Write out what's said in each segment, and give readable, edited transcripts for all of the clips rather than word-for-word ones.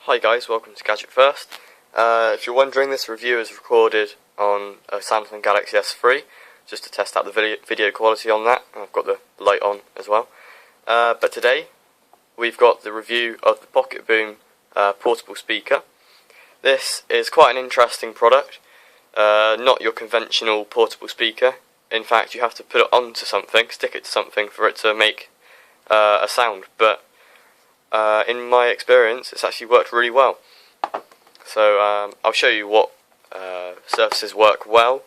Hi guys, welcome to Gadget First. If you're wondering, this review is recorded on a Samsung Galaxy S3, just to test out the video quality on that. I've got the light on as well. But today, we've got the review of the Pocket Boom portable speaker. This is quite an interesting product, not your conventional portable speaker. In fact, you have to put it onto something, stick it to something for it to make a sound, but in my experience, it's actually worked really well. So I'll show you what surfaces work well,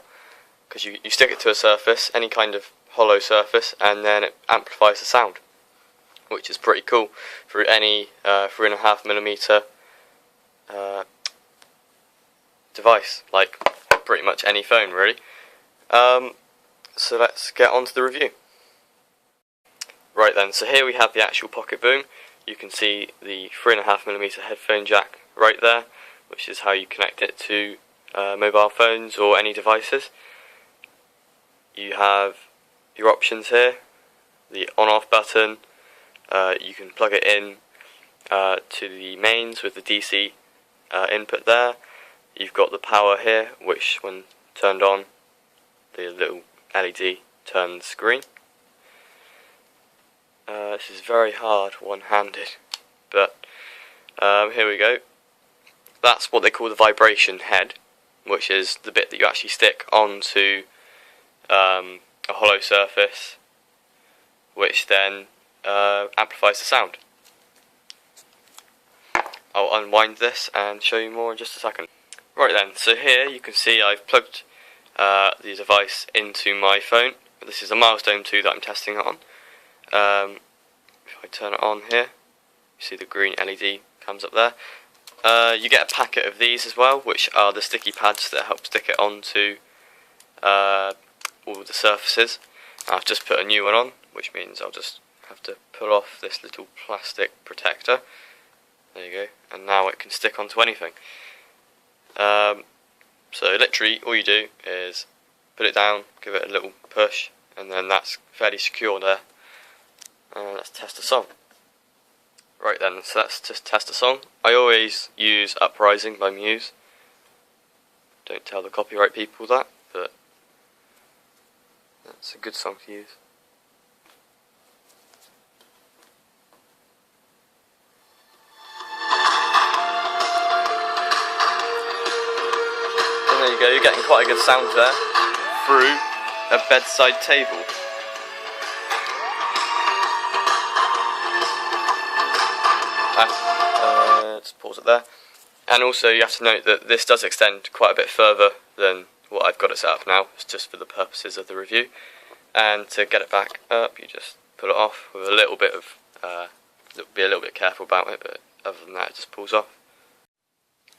because you stick it to a surface, any kind of hollow surface, and then it amplifies the sound, which is pretty cool for any 3.5mm device, like pretty much any phone really. So let's get on to the review. Right then, so here we have the actual Pocket Boom. You can see the 3.5mm headphone jack right there, which is how you connect it to mobile phones or any devices. You have your options here, the on-off button. You can plug it in to the mains with the DC input there. You've got the power here, which when turned on, the little LED turns green. This is very hard one-handed, but here we go. That's what they call the vibration head, which is the bit that you actually stick onto a hollow surface, which then amplifies the sound. I'll unwind this and show you more in just a second. Right then, so here you can see I've plugged the device into my phone. This is a Milestone 2 that I'm testing it on. If I turn it on here, you see the green LED comes up there. You get a packet of these as well, which are the sticky pads that help stick it onto all the surfaces. I've just put a new one on, which means I'll just have to pull off this little plastic protector. There you go, and now it can stick onto anything. So literally all you do is put it down, give it a little push, and then that's fairly secure there. Let's test a song. Right then, so let's just test a song. I always use Uprising by Muse. Don't tell the copyright people that, but that's a good song to use. And there you go, you're getting quite a good sound there through a bedside table. Let's pause it there. And also you have to note that this does extend quite a bit further than what I've got it set up now. It's just for the purposes of the review. And to get it back up, you just pull it off with a little bit of, be a little bit careful about it, but other than that it just pulls off.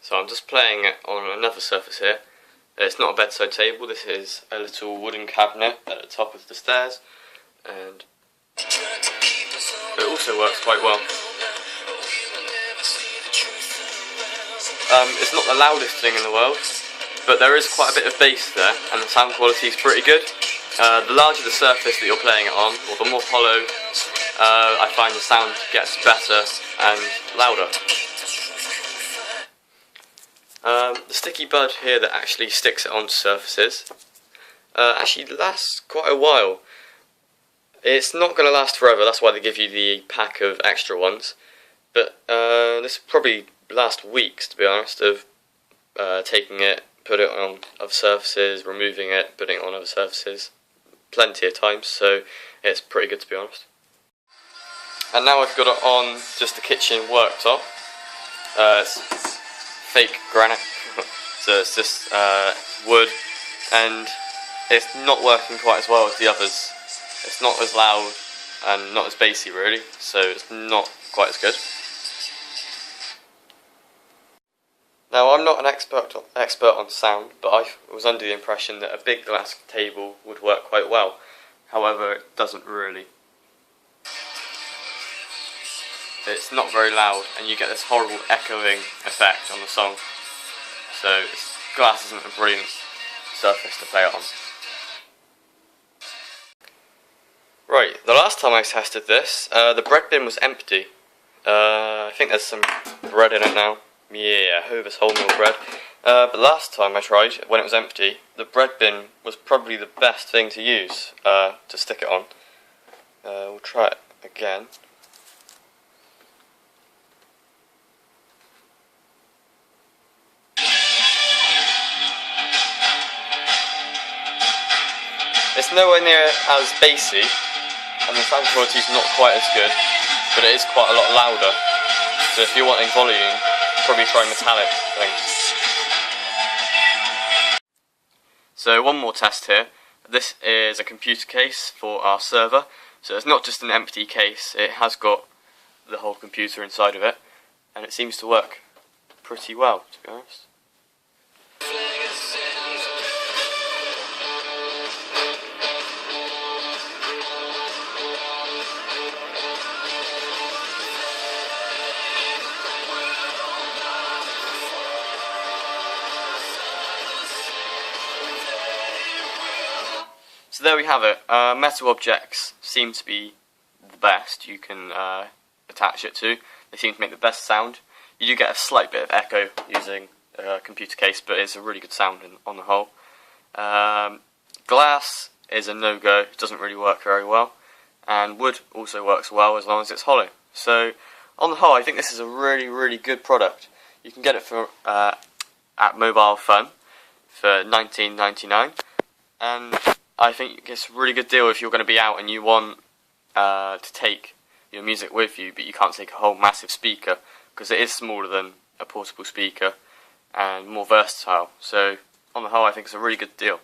So I'm just playing it on another surface here. It's not a bedside table, this is a little wooden cabinet at the top of the stairs, and it also works quite well. It's not the loudest thing in the world, but there is quite a bit of bass there, and the sound quality is pretty good. The larger the surface that you're playing it on, or the more hollow, I find the sound gets better and louder. The sticky bud here that actually sticks it onto surfaces actually lasts quite a while. It's not going to last forever, that's why they give you the pack of extra ones, but this will probably last weeks, to be honest, of taking it, putting it on other surfaces, removing it, putting it on other surfaces, plenty of times, so it's pretty good, to be honest. And now I've got it on just the kitchen worktop. It's fake granite, so it's just wood, and it's not working quite as well as the others. It's not as loud and not as bassy really, so it's not quite as good. Now I'm not an expert on sound, but I was under the impression that a big glass table would work quite well. However, it doesn't really. It's not very loud, and you get this horrible echoing effect on the song. So glass isn't a brilliant surface to play it on. Right, the last time I tested this, the bread bin was empty. I think there's some bread in it now. Yeah, Hovis wholemeal bread. But last time I tried, when it was empty, the bread bin was probably the best thing to use to stick it on. We'll try it again. It's nowhere near as bassy, and the sound quality is not quite as good, but it is quite a lot louder. So if you're wanting volume, probably try metallic things. So one more test here. This is a computer case for our server. So it's not just an empty case, it has got the whole computer inside of it, and it seems to work pretty well, to be honest. So there we have it. Metal objects seem to be the best you can attach it to. They seem to make the best sound. You do get a slight bit of echo using a computer case, but it's a really good sound on the whole. Glass is a no-go, it doesn't really work very well. And wood also works well as long as it's hollow. So on the whole, I think this is a really, really good product. You can get it for at Mobile Fun for $19.99, and I think it's a really good deal if you're going to be out and you want to take your music with you, but you can't take a whole massive speaker, because it is smaller than a portable speaker and more versatile. So on the whole, I think it's a really good deal.